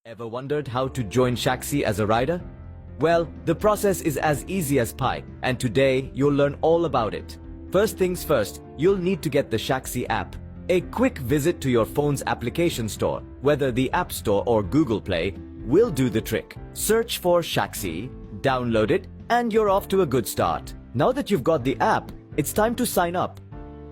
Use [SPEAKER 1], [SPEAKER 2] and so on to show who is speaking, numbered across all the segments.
[SPEAKER 1] Ever wondered how to join Shaxi as a rider? Well, the process is as easy as pie, and today you'll learn all about it. First things first, you'll need to get the Shaxi app. A quick visit to your phone's application store, whether the App Store or Google Play, will do the trick. Search for Shaxi, download it, and you're off to a good start. Now that you've got the app, it's time to sign up.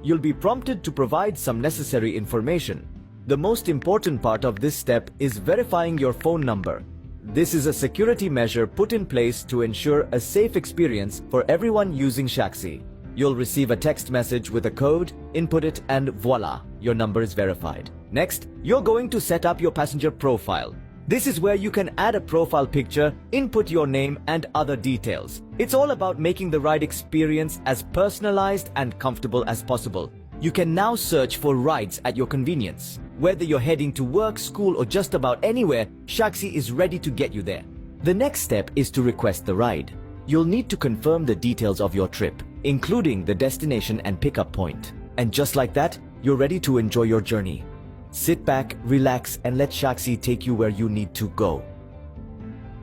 [SPEAKER 1] You'll be prompted to provide some necessary information. The most important part of this step is verifying your phone number. This is a security measure put in place to ensure a safe experience for everyone using Shaxi. You'll receive a text message with a code, input it, and voila, your number is verified. Next, you're going to set up your passenger profile. This is where you can add a profile picture, input your name, and other details. It's all about making the ride experience as personalized and comfortable as possible. You can now search for rides at your convenience. Whether you're heading to work, school, or just about anywhere, Shaxi is ready to get you there. The next step is to request the ride. You'll need to confirm the details of your trip, including the destination and pickup point. And just like that, you're ready to enjoy your journey. Sit back, relax, and let Shaxi take you where you need to go.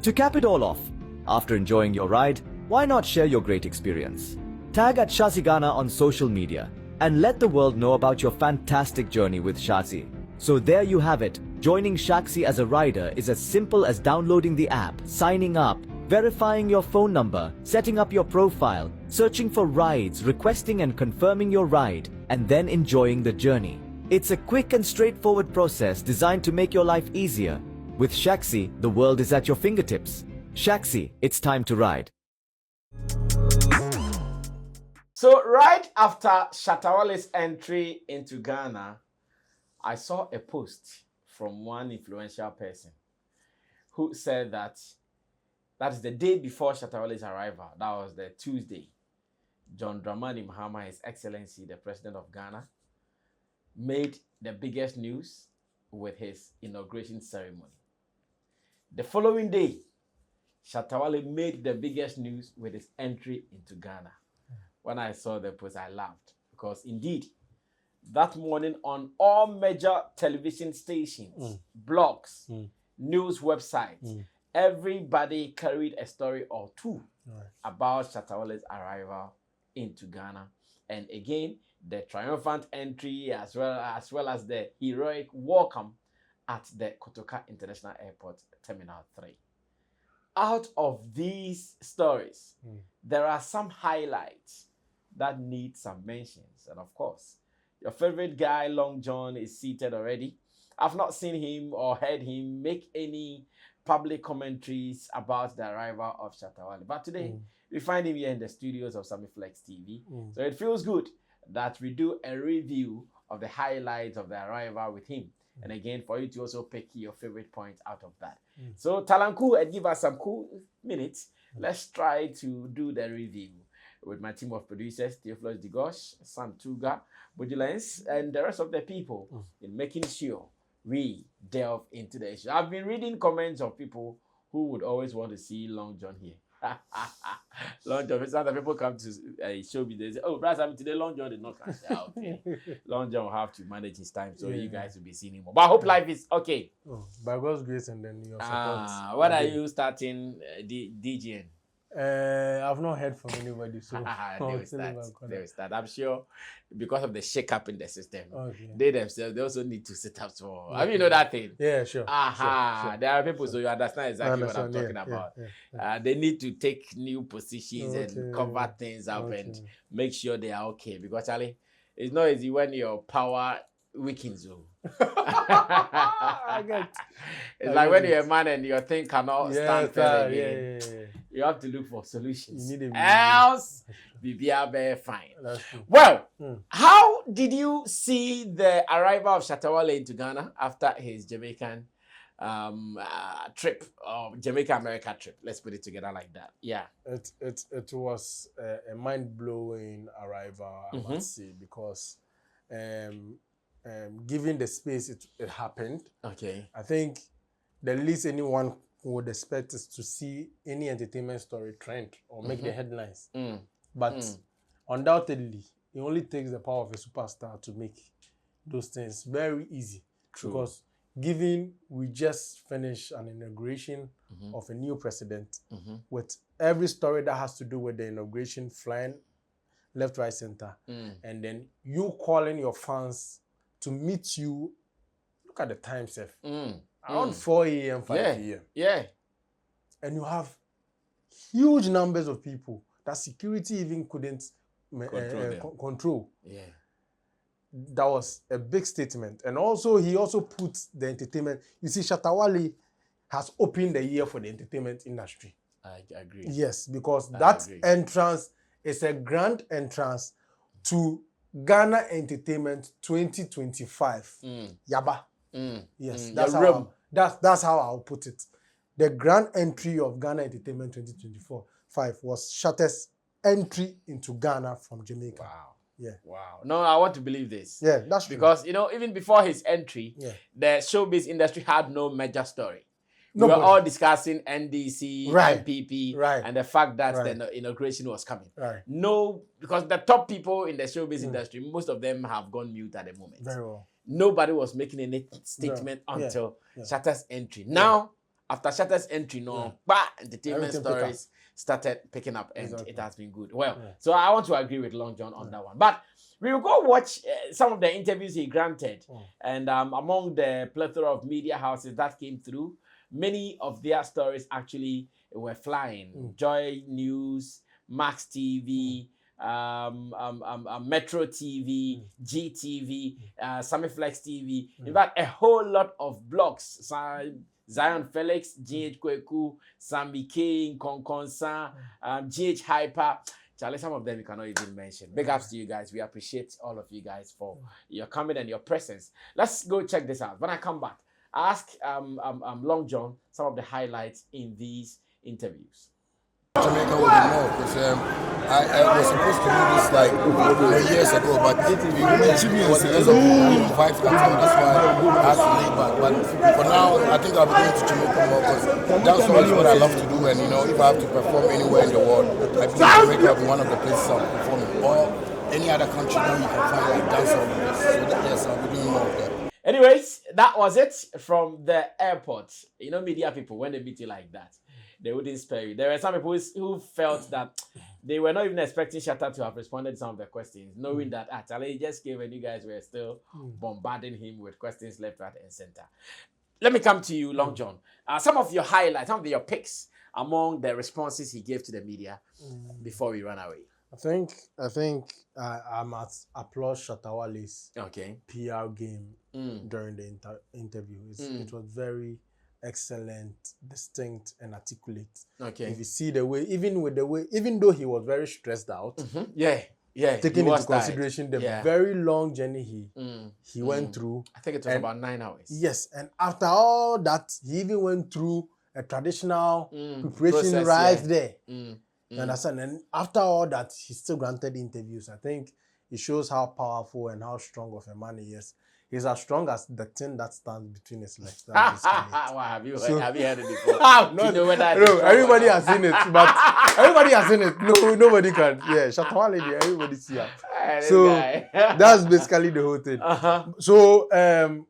[SPEAKER 1] To cap it all off, after enjoying your ride, why not share your great experience? Tag at Shaxi Ghana on social media and let the world know about your fantastic journey with Shaxi. So there you have it. Joining Shaxi as a rider is as simple as downloading the app, signing up, verifying your phone number, setting up your profile, searching for rides, requesting and confirming your ride, and then enjoying the journey. It's a quick and straightforward process designed to make your life easier. With Shaxi, the world is at your fingertips. Shaxi, it's time to ride.
[SPEAKER 2] So right after Shatta Wale's entry into Ghana, I saw a post from one influential person who said that is the day before Shatta Wale's arrival. That was the Tuesday. John Dramani Mahama, His Excellency, the President of Ghana, made the biggest news with his inauguration ceremony. The following day, Shatta Wale made the biggest news with his entry into Ghana. When I saw the post, I laughed because indeed, that morning on all major television stations, blogs, news websites, everybody carried a story or two about Shatta Wale's arrival into Ghana. And again, the triumphant entry as well as the heroic welcome at the Kotoka International Airport Terminal 3. Out of these stories, there are some highlights that need some mentions. And of course, your favorite guy, Long John, is seated already. I've not seen him or heard him make any public commentaries about the arrival of Shatta Wale. But today, we find him here in the studios of Sammy Flex TV. So it feels good that we do a review of the highlights of the arrival with him. And again, for you to also pick your favorite points out of that. So Talanku, and give us some cool minutes. Let's try to do the review with my team of producers, Theophilus Digosh, Sam Tuga, Vigilance, and the rest of the people in making sure we delve into the issue. I've been reading comments of people who would always want to see Long John here. Long John, some of the people come to Showbiz, they say, oh, brother, today Long John did not come. Okay. Long John will have to manage his time, so you guys will be seeing him more. But I hope life is okay.
[SPEAKER 3] By God's grace and then your support.
[SPEAKER 2] When are you starting DJing?
[SPEAKER 3] I've not heard from anybody, so
[SPEAKER 2] they will start. I'm sure because of the shake-up in the system, they themselves, they also need to set up for. I mean, you know that thing?
[SPEAKER 3] Yeah, sure.
[SPEAKER 2] Sure. There are people, so you understand exactly what I'm talking about. They need to take new positions and cover things up and make sure they are okay. Because, Charlie, it's not easy when your power weakens. It's like when you're a man and your thing cannot stand firm again. You have to look for solutions. Else, be fine. Well, how did you see the arrival of Shatta Wale into Ghana after his Jamaican trip, or Jamaica-America trip? Let's put it together like that. Yeah.
[SPEAKER 3] It was a mind-blowing arrival, I must say, because given the space it happened, I think the least anyone would expect is to see any entertainment story trend or make the headlines. But undoubtedly, it only takes the power of a superstar to make those things very easy.
[SPEAKER 2] True.
[SPEAKER 3] Because given we just finished an inauguration of a new president with every story that has to do with the inauguration flying left, right, center, and then you calling your fans to meet you. Look at the time, Seth. Around 4 a.m., 5 a.m.
[SPEAKER 2] Yeah.
[SPEAKER 3] And you have huge numbers of people that security even couldn't control.
[SPEAKER 2] Yeah.
[SPEAKER 3] That was a big statement. And also, he also put the entertainment. You see, Shatta Wale has opened the year for the entertainment industry.
[SPEAKER 2] I agree.
[SPEAKER 3] Yes, because that entrance is a grand entrance to Ghana Entertainment 2025. Yaba. Yes, that's how I'll put it. The grand entry of Ghana Entertainment 2025 was Shatta's entry into Ghana from Jamaica.
[SPEAKER 2] Wow.
[SPEAKER 3] Yeah.
[SPEAKER 2] Wow. No, I want to believe this.
[SPEAKER 3] Yeah, that's true.
[SPEAKER 2] Because, even before his entry, the showbiz industry had no major story. We were all discussing NDC, MPP, and the fact that the inauguration was coming. No, because the top people in the showbiz industry, most of them have gone mute at the moment.
[SPEAKER 3] Very well.
[SPEAKER 2] Nobody was making any statement until Shatta's entry. Now, after Shatta's entry, entertainment stories started picking up, and it has been good. Well, so I want to agree with Long John on that one. But we will go watch some of the interviews he granted. And among the plethora of media houses that came through, many of their stories actually were flying. Joy News, Max TV, Metro TV, GTV, Sammy Flex TV. In fact, a whole lot of blogs. Zion Felix, GH Kweku, Sammy King, Konkonsa, GH Hyper. Charlie, some of them you cannot even mention. Big ups to you guys. We appreciate all of you guys for your coming and your presence. Let's go check this out. When I come back, I ask Long John some of the highlights in these interviews.
[SPEAKER 4] Jamaica will be more because I was supposed to do this like years ago, but it was because of Vybz Kartel. That's why I had to lay back. But for now, I think I'll be going to Jamaica more because that's always what I love to do. And if I have to perform anywhere in the world, I think Jamaica will be one of the places I'll be performing. Or any other country that you can find like dancehall. So yes, I'll be doing more of that.
[SPEAKER 2] Anyways, that was it from the airport. Media people, when they meet you like that, they wouldn't spare you. There were some people who felt that they were not even expecting Shatta to have responded to some of the questions, knowing that actually he just came and you guys were still bombarding him with questions left, right, and center. Let me come to you, Long John. Some of your highlights, some of your picks among the responses he gave to the media before we run away.
[SPEAKER 3] I think I must applaud Shatta Wale's PR game during the interview. It was very excellent, distinct, and articulate. If you see the way, even though he was very stressed out, taking into consideration the very long journey he went through.
[SPEAKER 2] I think it was about 9 hours.
[SPEAKER 3] Yes, and after all that, he even went through a traditional preparation process, there. You understand? And after all that, he still granted interviews. I think it shows how powerful and how strong of a man he is. He's as strong as the thing that stands between his legs.
[SPEAKER 2] Wow, have you heard it before? No,
[SPEAKER 3] everybody has seen it, but everybody has seen it. No, nobody can. Yeah, Shatta Wale, everybody see it. So that's basically the whole thing. So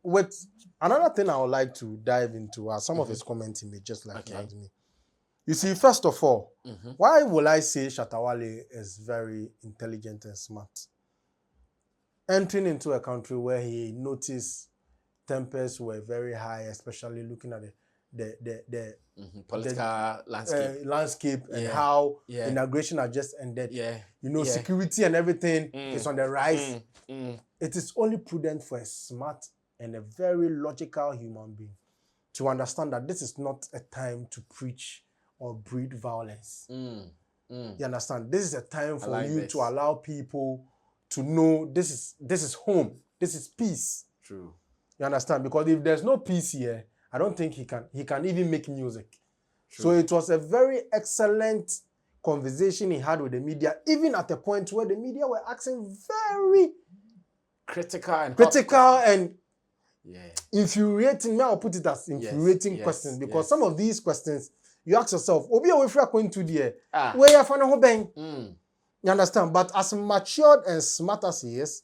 [SPEAKER 3] with another thing I would like to dive into are some of his comments he made, just like me. You see, first of all, why will I say Shatta Wale is very intelligent and smart? Entering into a country where he noticed tempers were very high, especially looking at the
[SPEAKER 2] political
[SPEAKER 3] landscape and how inauguration had just ended. Security and everything is on the rise. It is only prudent for a smart and a very logical human being to understand that this is not a time to preach or breed violence. You understand? This is a time for you to allow people to know this is home. This is peace.
[SPEAKER 2] True.
[SPEAKER 3] You understand? Because if there's no peace here, I don't think he can even make music. True. So it was a very excellent conversation he had with the media, even at a point where the media were asking very
[SPEAKER 2] critical and
[SPEAKER 3] infuriating. Now I'll put it as infuriating questions, because some of these questions you ask yourself, Obi away from going to the where you find a whole bang. You understand? But as matured and smart as he is,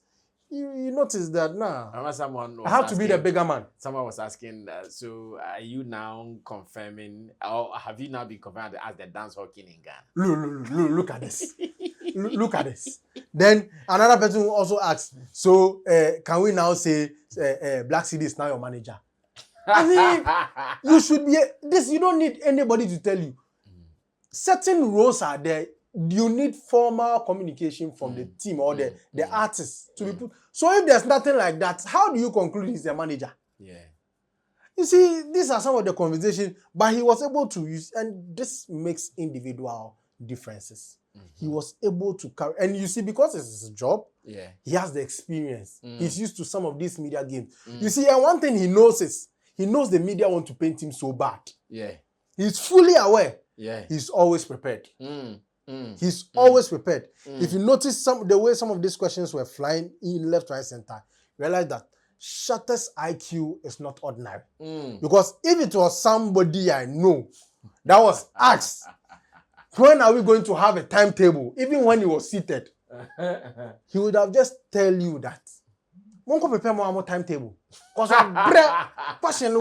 [SPEAKER 3] you notice that now.
[SPEAKER 2] Remember someone was
[SPEAKER 3] I have to be the bigger man.
[SPEAKER 2] Someone was asking, so are you now confirming, or have you now been confirmed as the dance hall king in Ghana?
[SPEAKER 3] Look at this. Look at this. Then another person also asked, so can we now say Black City is now your manager? I mean, you should be this. You don't need anybody to tell you. Certain roles are there. You need formal communication from the team or the artists to be put. So if there's nothing like that, how do you conclude he's the manager?
[SPEAKER 2] Yeah.
[SPEAKER 3] You see, these are some of the conversations, but he was able to use, and this makes individual differences. He was able to carry, and you see, because it's his job, he has the experience. He's used to some of these media games. You see, and one thing he knows is, he knows the media want to paint him so bad. Yeah. He's fully aware. Yeah. He's always prepared. He's always prepared. If you notice the way some of these questions were flying in left, right, center, realize that Shatta's IQ is not ordinary. Because if it was somebody I know that was asked, when are we going to have a timetable, even when he was seated, he would have just tell you that. Won't prepare more timetable. Because question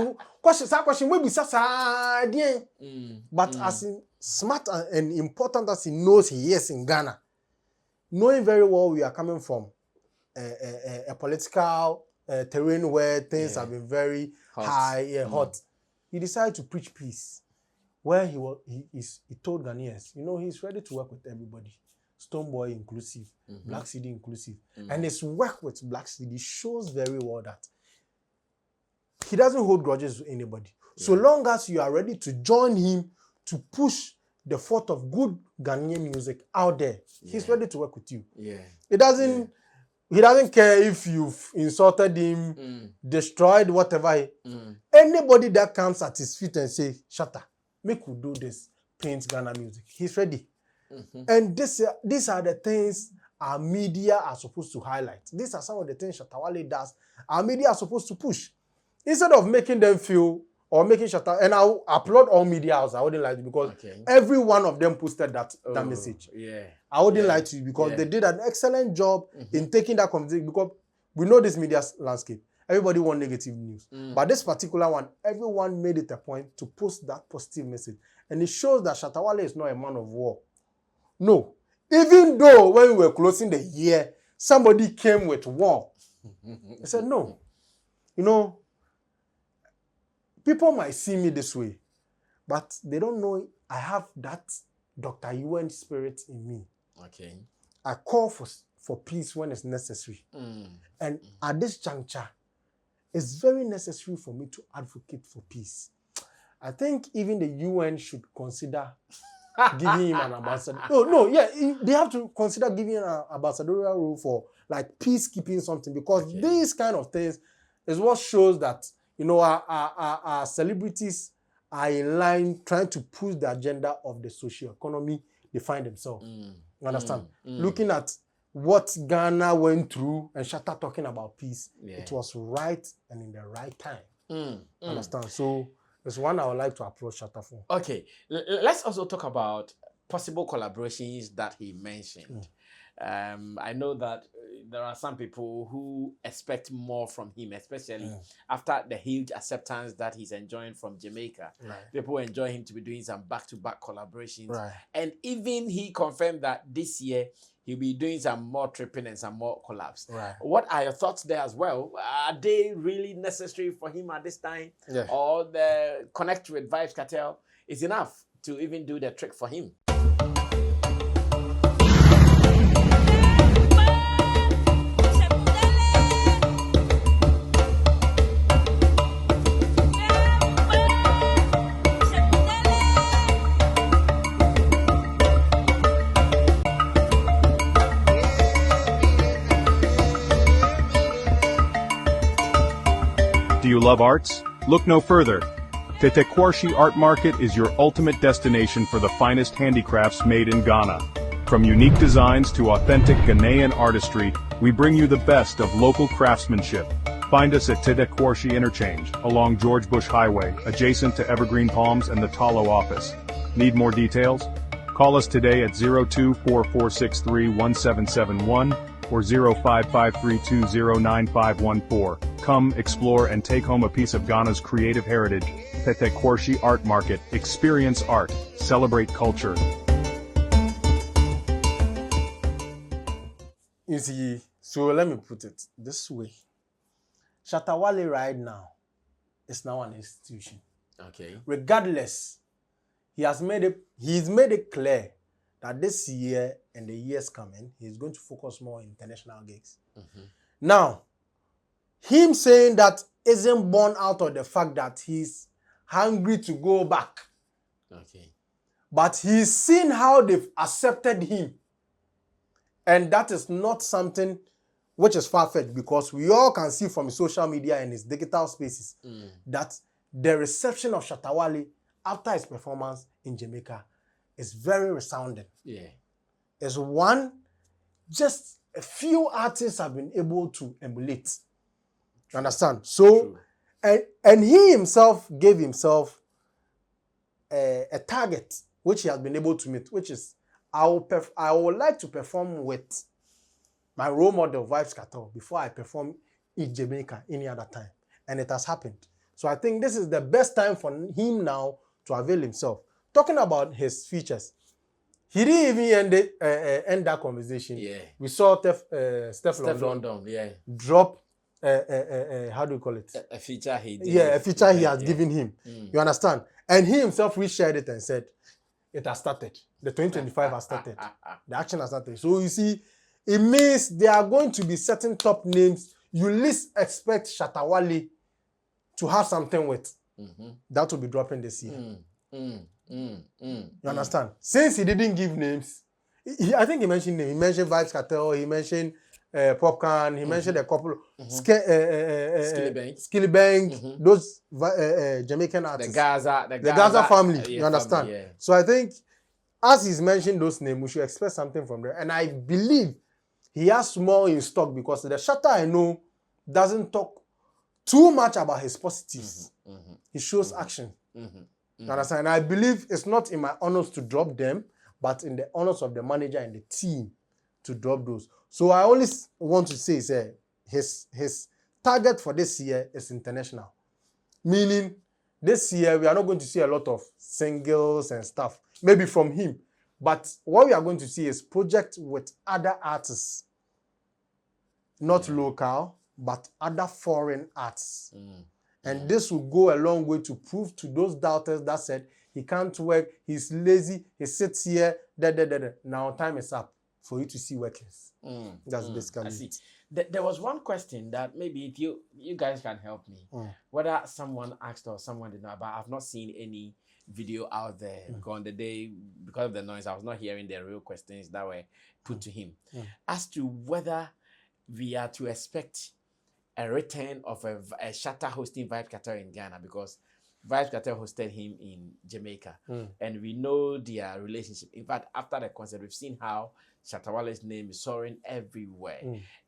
[SPEAKER 3] will be such a but as smart and important as he knows he is in Ghana, knowing very well we are coming from a political terrain where things have been very hot, he decided to preach peace. Where he told Ghanaians, he's ready to work with everybody. Stonebwoy inclusive, Black City inclusive. And his work with Black City shows very well that he doesn't hold grudges with anybody. So long as you are ready to join him to push the thought of good Ghanaian music out there, he's ready to work with you. He doesn't care if you've insulted him, destroyed whatever. Anybody that comes at his feet and say, Shatta, make we do this, paint Ghana music, he's ready. And these are the things our media are supposed to highlight. These are some of the things Shatta Wale does. Our media are supposed to push. Instead of making them feel, or making Shatta, and I'll applaud all media houses, I wouldn't lie to you, because every one of them posted that message. I wouldn't lie to you, because they did an excellent job in taking that conversation, because we know this media landscape. Everybody wants negative news. But this particular one, everyone made it a point to post that positive message. And it shows that Shatta Wale is not a man of war. No. Even though when we were closing the year, somebody came with war. I said, no. People might see me this way, but they don't know I have that Dr. UN spirit in me. I call for peace when it's necessary. And at this juncture, it's very necessary for me to advocate for peace. I think even the UN should consider giving him an ambassador. They have to consider giving him an ambassadorial role for like peacekeeping something, because these kind of things is what shows that our celebrities are in line trying to push the agenda of the social economy they find themselves. You understand? Looking at what Ghana went through and Shatta talking about peace, it was right and in the right time. Understand? So it's one I would like to approach Shatta for.
[SPEAKER 2] Okay, let's also talk about possible collaborations that he mentioned. I know that there are some people who expect more from him, especially after the huge acceptance that he's enjoying from Jamaica. People enjoy him to be doing some back-to-back collaborations. And even he confirmed that this year he'll be doing some more tripping and some more collabs. What are your thoughts there as well? Are they really necessary for him at this time? Or the connect with Vybz Kartel is enough to even do the trick for him?
[SPEAKER 5] Do you love arts? Look no further. Tetekwarshi Art Market is your ultimate destination for the finest handicrafts made in Ghana. From unique designs to authentic Ghanaian artistry, we bring you the best of local craftsmanship. Find us at Tetekwarshi Interchange, along George Bush Highway, adjacent to Evergreen Palms and the Talo office. Need more details? Call us today at 02-4463-1771 or 0553209514. Come, explore and take home a piece of Ghana's creative heritage. Tete Kwarshi Art Market. Experience art. Celebrate culture.
[SPEAKER 3] You see, so let me put it this way. Shatta Wale right now is now an institution.
[SPEAKER 2] Okay.
[SPEAKER 3] Regardless, he's made it clear that this year and the years coming, he's going to focus more on international gigs. Now, him saying that isn't born out of the fact that he's hungry to go back.
[SPEAKER 2] Okay.
[SPEAKER 3] But he's seen how they've accepted him. And that is not something which is far-fetched, because we all can see from his social media and his digital spaces that the reception of Shatta Wale after his performance in Jamaica is very resounding.
[SPEAKER 2] Yeah.
[SPEAKER 3] It's one just a few artists have been able to emulate. You understand? So, and he himself gave himself a target which he has been able to meet, which is I would like to perform with my role model Vybz Kartel before I perform in Jamaica any other time, and it has happened. So I think this is the best time for him now to avail himself. Talking about his features, he didn't even end that conversation.
[SPEAKER 2] Yeah.
[SPEAKER 3] We saw Steph
[SPEAKER 2] London, yeah,
[SPEAKER 3] drop how do you call it?
[SPEAKER 2] A feature he did.
[SPEAKER 3] Yeah, a feature he has given him. You understand? And he himself reshared it and said, it has started. The 2025 has started. The action has started. So you see, it means there are going to be certain top names you least expect Shatta Wale to have something with. That will be dropping this year. You understand? Since he didn't give names, I think he mentioned names. He mentioned Vybz Kartel, he mentioned Popcorn, he mentioned a couple of Skillybank, those Jamaican artists. The Gaza family, you understand?
[SPEAKER 2] Family, yeah.
[SPEAKER 3] So I think as he's mentioned those names, we should expect something from there. And I believe he has more in stock, because the Shatta I know doesn't talk too much about his positives. He shows action. You understand? And I believe it's not in my honors to drop them, but in the honors of the manager and the team to drop those. So I always want to say his target for this year is international. Meaning, this year we are not going to see a lot of singles and stuff, maybe from him. But what we are going to see is projects with other artists. Not local, but other foreign artists. And this will go a long way to prove to those doubters that said he can't work, he's lazy, he sits here, Now time is up for you to see workings. That's basically
[SPEAKER 2] I see. There was one question that maybe if you guys can help me. Whether someone asked or someone did not, but I've not seen any video out there because on the day, because of the noise, I was not hearing the real questions that were put to him. As to whether we are to expect a return of a Shatta hosting Vybz Kartel in Ghana, because Vybz Kartel hosted him in Jamaica, and we know their relationship. In fact, after the concert, we've seen how Shatta Wale's name is soaring everywhere.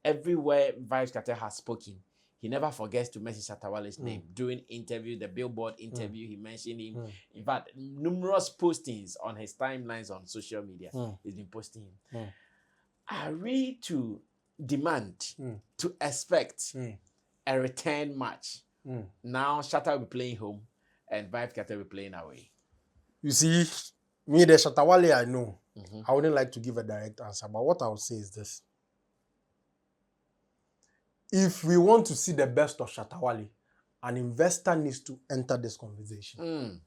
[SPEAKER 2] Everywhere Vybz Kartel has spoken, he never forgets to mention Shatta Wale's name. During interview, the Billboard interview, he mentioned him. In fact, numerous postings on his timelines on social media, he's been posting him. Are we to demand, to expect a return match? Now Shatta will be playing home and Vybz Kartel will be playing away.
[SPEAKER 3] You see, me, the Shatta Wale I know, I wouldn't like to give a direct answer, but what I would say is this. If we want to see the best of Shatta Wale, an investor needs to enter this conversation.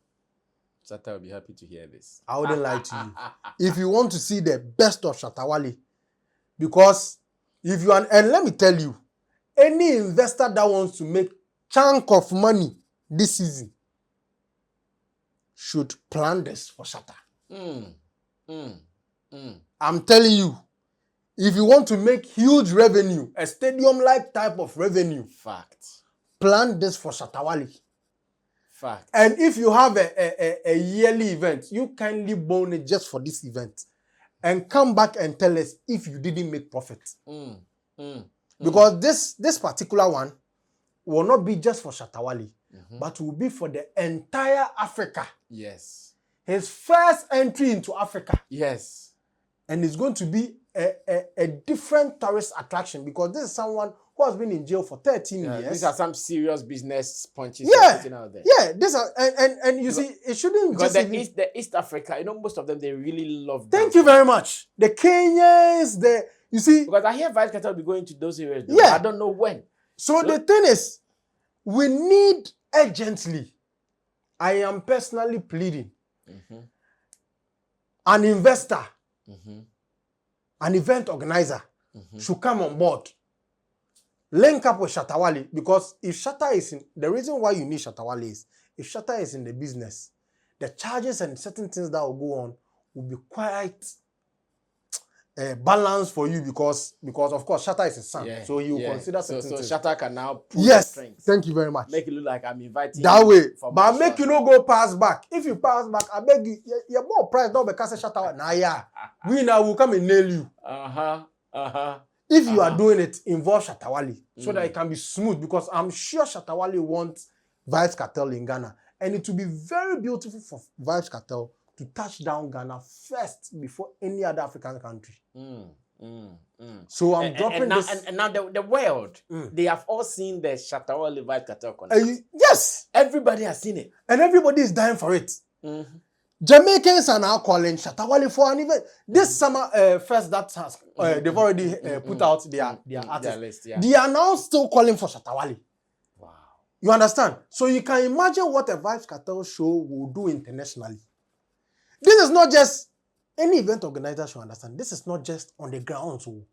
[SPEAKER 2] Shatta will be happy to hear this.
[SPEAKER 3] I wouldn't lie to you. If you want to see the best of Shatta Wale, because if you are, and let me tell you, any investor that wants to make chunk of money this season should plan this for Shatta. I'm telling you, if you want to make huge revenue, a stadium-like type of revenue, plan this for Shatta Wale. And if you have a yearly event, you kindly bone it just for this event and come back and tell us if you didn't make profit. Because this particular one will not be just for Shatta Wale, but will be for the entire Africa.
[SPEAKER 2] Yes.
[SPEAKER 3] His first entry into Africa.
[SPEAKER 2] Yes.
[SPEAKER 3] And it's going to be a different tourist attraction because this is someone who has been in jail for 13 years.
[SPEAKER 2] These are some serious business punches sitting out there.
[SPEAKER 3] Yeah, this are and you see it shouldn't
[SPEAKER 2] Because
[SPEAKER 3] just
[SPEAKER 2] the East Africa, most of them they really love.
[SPEAKER 3] Thank you very much. The Kenyans, you see.
[SPEAKER 2] Because I hear Vybz Kartel be going to those areas.
[SPEAKER 3] Yeah.
[SPEAKER 2] I don't know when.
[SPEAKER 3] So the thing is, we need urgently. I am personally pleading. An investor, an event organizer should come on board. Link up with Shatta Wale because if Shatta is in, the reason why you need Shatta Wale is if Shatta is in the business, the charges and certain things that will go on will be quite balanced for you because of course Shatta is his son, so he will consider certain things.
[SPEAKER 2] So Shatta can now pull
[SPEAKER 3] yes,
[SPEAKER 2] strings.
[SPEAKER 3] thank you very much.
[SPEAKER 2] Make it look like I'm inviting
[SPEAKER 3] that
[SPEAKER 2] you
[SPEAKER 3] way, but
[SPEAKER 2] my
[SPEAKER 3] make you no go pass back. If you pass back, I beg you, you're more price don't because Shatta Wale. Nah, yeah, we now will come and nail you. If you are doing it, involve Shatta Wale so that it can be smooth because I'm sure Shatta Wale wants Vybz Kartel in Ghana. And it will be very beautiful for Vybz Kartel to touch down Ghana first before any other African country. So I'm dropping this.
[SPEAKER 2] And now the world, they have all seen the Shatta Wale Vybz Kartel connection.
[SPEAKER 3] Yes.
[SPEAKER 2] Everybody has seen it.
[SPEAKER 3] And everybody is dying for it. Jamaicans are now calling Shatta Wale for an event. This summer, first that has, they've already put out their artists.
[SPEAKER 2] List,
[SPEAKER 3] They are now still calling for Shatta Wale.
[SPEAKER 2] Wow.
[SPEAKER 3] You understand? So you can imagine what a Vybz Kartel show will do internationally. This is not just, any event organizer should understand, this is not just on the ground. So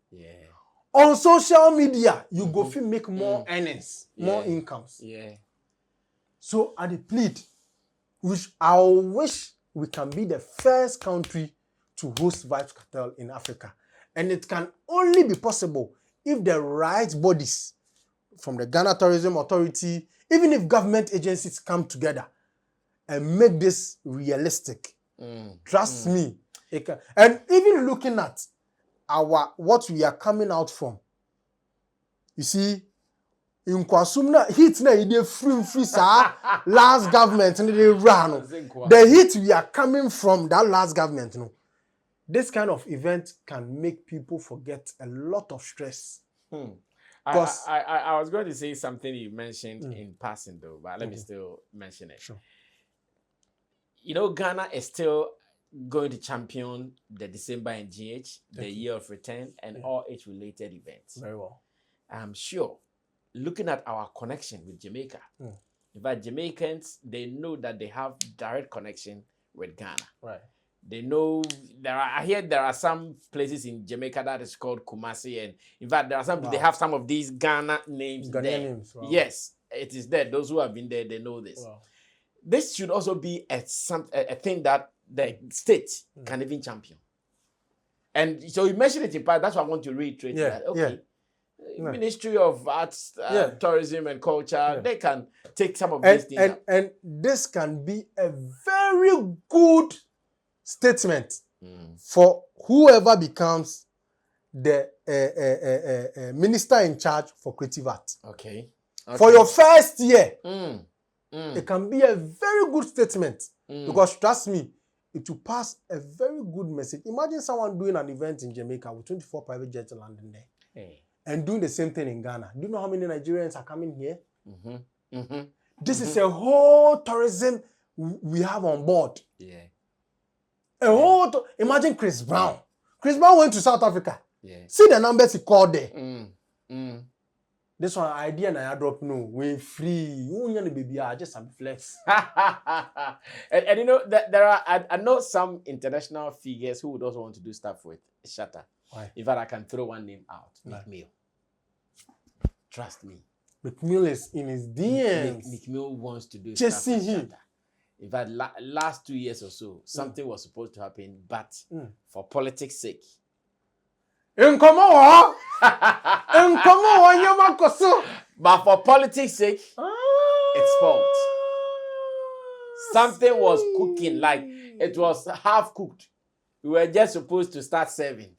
[SPEAKER 3] on social media, you go feel make more earnings, more incomes. So at the plead, which I wish we can be the first country to host Vybz Kartel in Africa. And it can only be possible if the right bodies from the Ghana Tourism Authority, even if government agencies come together and make this realistic. Trust me. It can. And even looking at what we are coming out from, you see, in Kwasumna, hit na ide free last government and they ran. The hit we are coming from that last government, this kind of event can make people forget a lot of stress.
[SPEAKER 2] I was going to say something you mentioned in passing though, but let me still mention it.
[SPEAKER 3] Sure.
[SPEAKER 2] Ghana is still going to champion the December and GH, the Year of Return, and all age-related events.
[SPEAKER 3] Very well.
[SPEAKER 2] I'm sure, looking at our connection with Jamaica, in fact, Jamaicans, they know that they have direct connection with Ghana.
[SPEAKER 3] Right.
[SPEAKER 2] They know I hear there are some places in Jamaica that is called Kumasi, and in fact, there are some they have some of these Ghana names there.
[SPEAKER 3] Names. Wow.
[SPEAKER 2] Yes, it is there. Those who have been there, they know this.
[SPEAKER 3] Wow.
[SPEAKER 2] This should also be a thing that the state can even champion. And so you mentioned it in part. That's why I want to reiterate that. Okay. Ministry of Arts, Tourism and Culture, they can take some of these things.
[SPEAKER 3] And this can be a very good statement for whoever becomes the minister in charge for creative art.
[SPEAKER 2] Okay.
[SPEAKER 3] For your first year, it can be a very good statement because trust me, it will pass a very good message. Imagine someone doing an event in Jamaica with 24 private jets landing there and doing the same thing in Ghana. Do you know how many Nigerians are coming here? This is a whole tourism we have on board. Imagine Chris Brown. Chris Brown went to South Africa. See the numbers he called there. This one idea and I drop no. We free. You baby, I just some flex.
[SPEAKER 2] and that there are I know some international figures who would also want to do stuff with Shatta.
[SPEAKER 3] Why?
[SPEAKER 2] In fact, I can throw one name out. McMill. Trust me.
[SPEAKER 3] McMill is in his DMs.
[SPEAKER 2] McMill wants to do
[SPEAKER 3] just
[SPEAKER 2] stuff
[SPEAKER 3] see
[SPEAKER 2] with
[SPEAKER 3] him.
[SPEAKER 2] Shatta. In fact, last 2 years or so, something was supposed to happen, but for politics' sake.
[SPEAKER 3] But
[SPEAKER 2] for politics' sake, it's fault. Something was cooking, like it was half cooked. We were just supposed to start serving.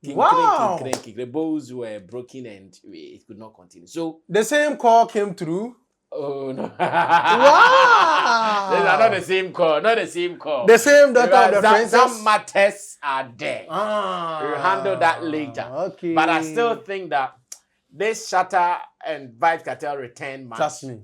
[SPEAKER 2] The bowls were broken and it could not continue. So
[SPEAKER 3] the same call came through.
[SPEAKER 2] Oh no.
[SPEAKER 3] Wow.
[SPEAKER 2] These are not the same call. Not the same call.
[SPEAKER 3] The same daughter of the princess.
[SPEAKER 2] Some matters are there.
[SPEAKER 3] Ah.
[SPEAKER 2] We'll handle that later.
[SPEAKER 3] Okay.
[SPEAKER 2] But I still think that this Shatta and Vybz Kartel return match.
[SPEAKER 3] Trust me.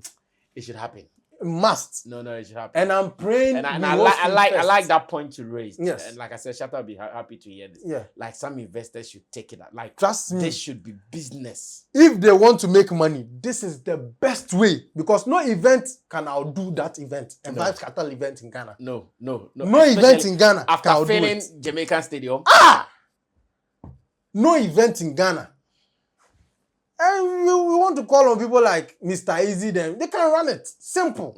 [SPEAKER 2] It should happen.
[SPEAKER 3] Must.
[SPEAKER 2] No, it should happen.
[SPEAKER 3] And I'm praying.
[SPEAKER 2] And
[SPEAKER 3] we
[SPEAKER 2] I
[SPEAKER 3] host
[SPEAKER 2] like
[SPEAKER 3] first.
[SPEAKER 2] that point you raised.
[SPEAKER 3] Yes.
[SPEAKER 2] And like I said, Shatta will be happy to hear this.
[SPEAKER 3] Yeah.
[SPEAKER 2] Like some investors should take it. Like
[SPEAKER 3] Trust me.
[SPEAKER 2] this should be business.
[SPEAKER 3] If they want to make money, this is the best way because no event can outdo that event. And Vybz Kartel event in Ghana.
[SPEAKER 2] No.
[SPEAKER 3] No event in Ghana
[SPEAKER 2] after
[SPEAKER 3] can outdo
[SPEAKER 2] failing
[SPEAKER 3] it.
[SPEAKER 2] Jamaican Stadium.
[SPEAKER 3] No event in Ghana. And we want to call on people like Mr. Easy. Them they can run it simple.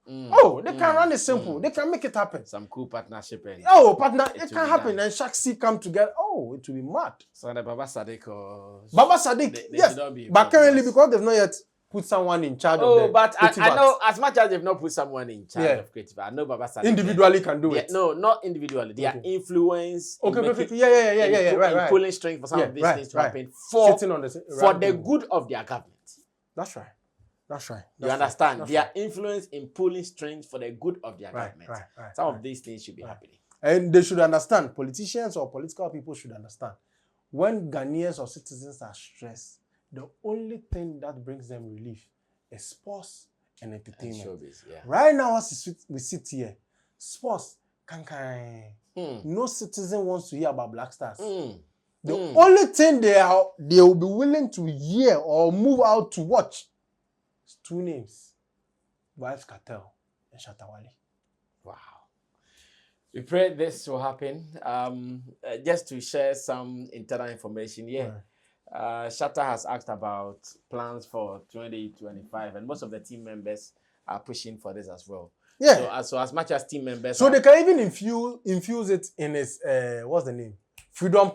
[SPEAKER 3] They can run it simple. They can make it happen.
[SPEAKER 2] Some cool partnership. And
[SPEAKER 3] Partner, it can happen.
[SPEAKER 2] done.
[SPEAKER 3] And Shaxi come together. It will be mad.
[SPEAKER 2] So the Baba Sadiq or
[SPEAKER 3] Baba Sadiq,
[SPEAKER 2] they
[SPEAKER 3] yes.
[SPEAKER 2] should not be
[SPEAKER 3] But currently,
[SPEAKER 2] involved.
[SPEAKER 3] because they've not yet put someone in charge of them.
[SPEAKER 2] But I know as much as they've not put someone in charge of creative, I know Baba Sadiq
[SPEAKER 3] individually can do it.
[SPEAKER 2] No, not individually. Their influence.
[SPEAKER 3] Okay. Yeah. Right.
[SPEAKER 2] Pulling strength for some of these things to happen
[SPEAKER 3] Sitting on the
[SPEAKER 2] for the good of their government.
[SPEAKER 3] That's right.
[SPEAKER 2] You understand? Their influence in pulling strings for the good of their government.
[SPEAKER 3] Right.
[SPEAKER 2] Some of these things should be happening.
[SPEAKER 3] And they should understand, politicians or political people should understand, when Ghanaians or citizens are stressed, the only thing that brings them relief is sports and entertainment.
[SPEAKER 2] And showbiz, yeah.
[SPEAKER 3] Right now, as we sit here, sports, no citizen wants to hear about Black Stars. The only thing they will be willing to hear or move out to watch is two names: Vybz Kartel and Shatta Wale.
[SPEAKER 2] Wow. We pray this will happen. Just to share some internal information here. Shatta has asked about plans for 2025, and most of the team members are pushing for this as well.
[SPEAKER 3] Yeah.
[SPEAKER 2] So as much as team members,
[SPEAKER 3] they can even infuse it in his what's the name? Freedom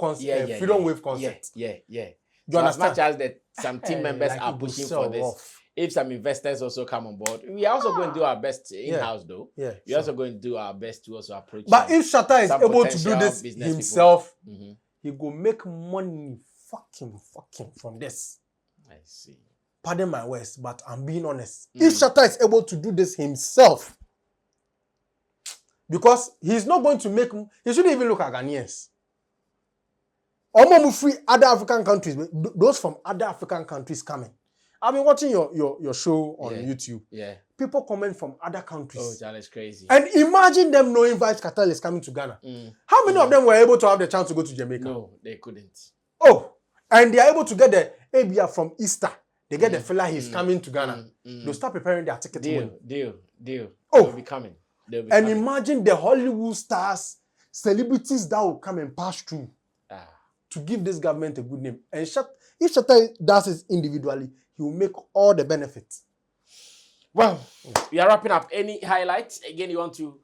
[SPEAKER 3] Wave concept.
[SPEAKER 2] Yeah.
[SPEAKER 3] You
[SPEAKER 2] As
[SPEAKER 3] understand?
[SPEAKER 2] much as some team members are pushing for this, if some investors also come on board, we are also going to do our best in-house though.
[SPEAKER 3] Yeah.
[SPEAKER 2] We're also going to do our best to also approach.
[SPEAKER 3] But if Shatta is
[SPEAKER 2] some
[SPEAKER 3] able to do
[SPEAKER 2] potential
[SPEAKER 3] this
[SPEAKER 2] business
[SPEAKER 3] himself,
[SPEAKER 2] people.
[SPEAKER 3] he go make money fucking from this.
[SPEAKER 2] I see.
[SPEAKER 3] Pardon my words, but I'm being honest. If Shatta is able to do this himself, because he's not going to make, he shouldn't even look at Ghanaians. Free other African countries, those from other African countries coming. I've been watching your show on YouTube.
[SPEAKER 2] Yeah.
[SPEAKER 3] People comment from other countries.
[SPEAKER 2] Oh, that is crazy.
[SPEAKER 3] And imagine them knowing Vybz Kartel is coming to Ghana. How many of them were able to have the chance to go to Jamaica?
[SPEAKER 2] No, they couldn't.
[SPEAKER 3] Oh, and they are able to get the ABR from Easter. They get the fella he's coming to Ghana. They'll start preparing their ticket.
[SPEAKER 2] Deal.
[SPEAKER 3] Oh.
[SPEAKER 2] They'll be coming.
[SPEAKER 3] And imagine the Hollywood stars, celebrities that will come and pass through to give this government a good name. And if Shatta does it individually, he will make all the benefits.
[SPEAKER 2] Well, we are wrapping up. Any highlights again you want to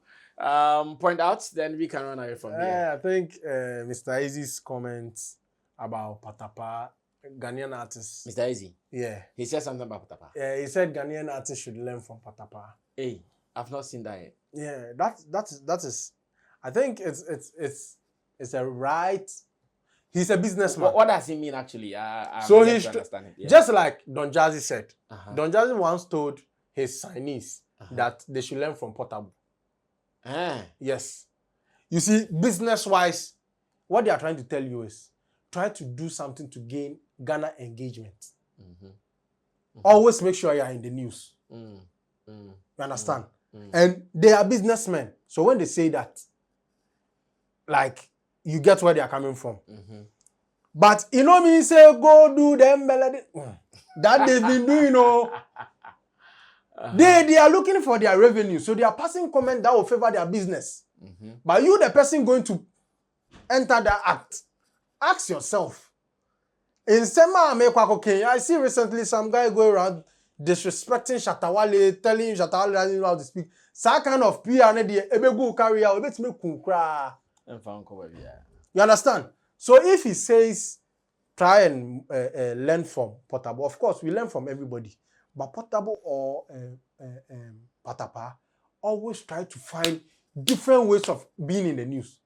[SPEAKER 2] point out? Then we can run away from here.
[SPEAKER 3] I think Mr. Easy's comments about Patapa, Ghanaian artists.
[SPEAKER 2] Mr. Easy.
[SPEAKER 3] Yeah.
[SPEAKER 2] He said something about Patapa.
[SPEAKER 3] Yeah, he said Ghanaian artists should learn from Patapa.
[SPEAKER 2] Hey, I've not seen that yet.
[SPEAKER 3] Yeah, that is. I think it's a right. He's a businessman.
[SPEAKER 2] What does he mean actually?
[SPEAKER 3] So
[SPEAKER 2] he
[SPEAKER 3] he's
[SPEAKER 2] understand it. Yeah.
[SPEAKER 3] just like Don Jazzy said. Don Jazzy once told his signees that they should learn from Portable. Yes. You see, business-wise, what they are trying to tell you is try to do something to gain Ghana engagement. Always make sure you are in the news. You understand? And they are businessmen. So when they say that, like, you get where they are coming from. But you know me say go do them melody. That they've been doing, They are looking for their revenue. So they are passing comment that will favor their business. But you, the person going to enter that act, ask yourself. In Sema I see recently some guy going around disrespecting Shatta Wale, telling him Shatta Wale doesn't know how to speak. So kind of PR ebegu carry out, bet me kunkra. You understand? So if he says try and learn from Portable, of course we learn from everybody. But Portable or Patapa always try to find different ways of being in the news.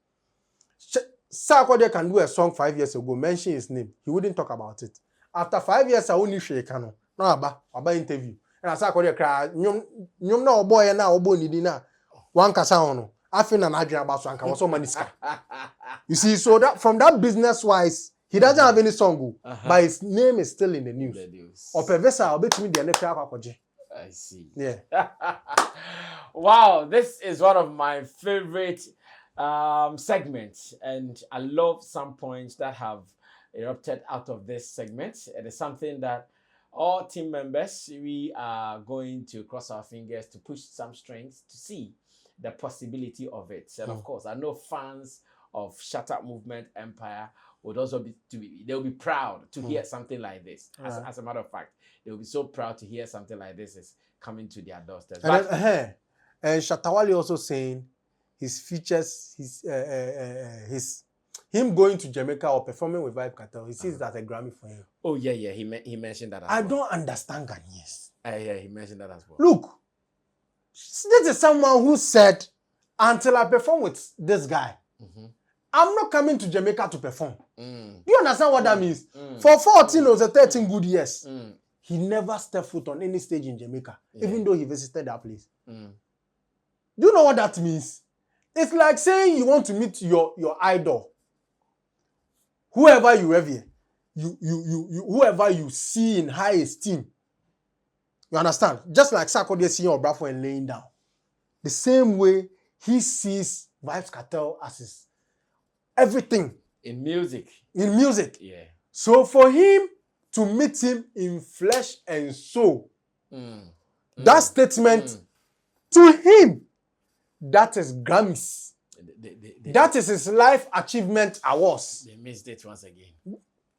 [SPEAKER 3] Sarkodie can do a song 5 years ago, mention his name. He wouldn't talk about it. After 5 years, I only share Kano. No, Aba interview. And I say I cry. Nyom na oboy na obo nidi na. One kasa ono. I feel an idea about so anka was so many ska. You see, so that from that business wise, he doesn't have any song, but his name is still in the news. Or Pevesa, I'll bet me the next.
[SPEAKER 2] I see.
[SPEAKER 3] Yeah.
[SPEAKER 2] Wow, this is one of my favorite segments, and I love some points that have erupted out of this segment. It is something that all team members, we are going to cross our fingers to push some strings to see the possibility of it. And of course, I know fans of Shatta Movement Empire would also they'll be proud to hear something like this. As a matter of fact, they'll be so proud to hear something like this is coming to their doorstep.
[SPEAKER 3] And Shatta Wale also saying his features, him going to Jamaica or performing with Vybz Kartel, he sees that a Grammy for him.
[SPEAKER 2] Oh yeah, he mentioned that as
[SPEAKER 3] I
[SPEAKER 2] well.
[SPEAKER 3] don't understand Ghanaians.
[SPEAKER 2] Yeah, he mentioned that as well.
[SPEAKER 3] Look, this is someone who said, until I perform with this guy, I'm not coming to Jamaica to perform. Do you understand what that means? For 14 or 13 good years, he never stepped foot on any stage in Jamaica, even though he visited that place. Do you know what that means? It's like saying you want to meet your idol, whoever you revere, whoever you see in high esteem. You understand? Just like Sarkodie seeing your brother and laying down. The same way he sees Vybz Kartel as his everything.
[SPEAKER 2] In music.
[SPEAKER 3] In music.
[SPEAKER 2] Yeah.
[SPEAKER 3] So for him to meet him in flesh and soul, that statement, to him, that is Grammys. That is his life achievement awards.
[SPEAKER 2] They missed it once again.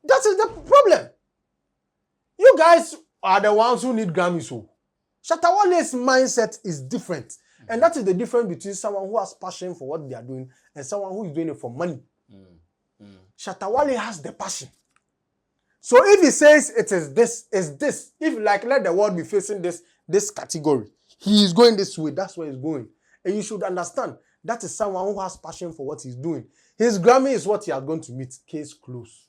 [SPEAKER 3] That is the problem. You guys are the ones who need Grammys. So Shatta Wale's mindset is different. And that is the difference between someone who has passion for what they are doing and someone who is doing it for money. Shatta Wale has the passion. So if he says it is this, if like let the world be facing this category, he is going this way, that's where he's going. And you should understand, that is someone who has passion for what he's doing. His Grammy is what he is going to meet. Case closed.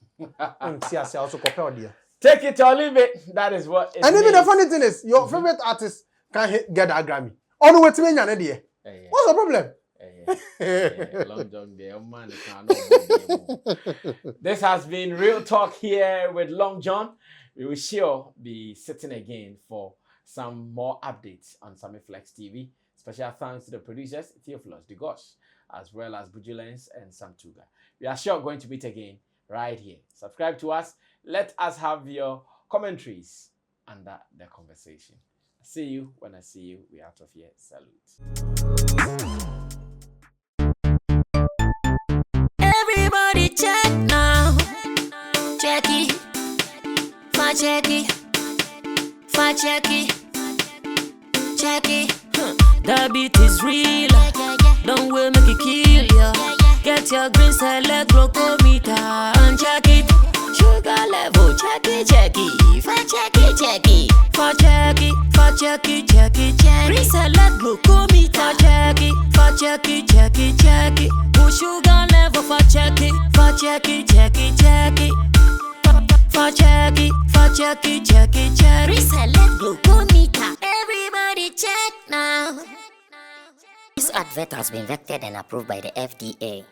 [SPEAKER 2] Take it or leave it. That is what it
[SPEAKER 3] And
[SPEAKER 2] means.
[SPEAKER 3] even the funny thing is, your favorite artist can get that Grammy. On the way to me, what's the problem?
[SPEAKER 2] Long John there, man, this has been Real Talk here with Long John. We will sure be sitting again for some more updates on Sammy Flex TV. Special thanks to the producers, Theophilus Degosh, as well as Bujulens and Sam Tuga. We are sure going to meet again right here. Subscribe to us. Let us have your commentaries under the conversation. See you when I see you. We're out of here. Salute.
[SPEAKER 6] Everybody check now. Check it. Fa check it. Fa check it. Check it. The beat is real. Don't wait, make it kill ya. Get your green select glucometer and check it. Sugar level, check it, check it. Fa check it, check it. Fa check it, fa check it, check it, check it. Green select glucometer. Fa check it, fa check it, check it, check it. Push sugar level, fa check it, fa check it, check it, check it. Fa check it, fa check it, check it, check it. Green select glucometer. Everybody check now.
[SPEAKER 7] This advert has been vetted and approved by the FDA.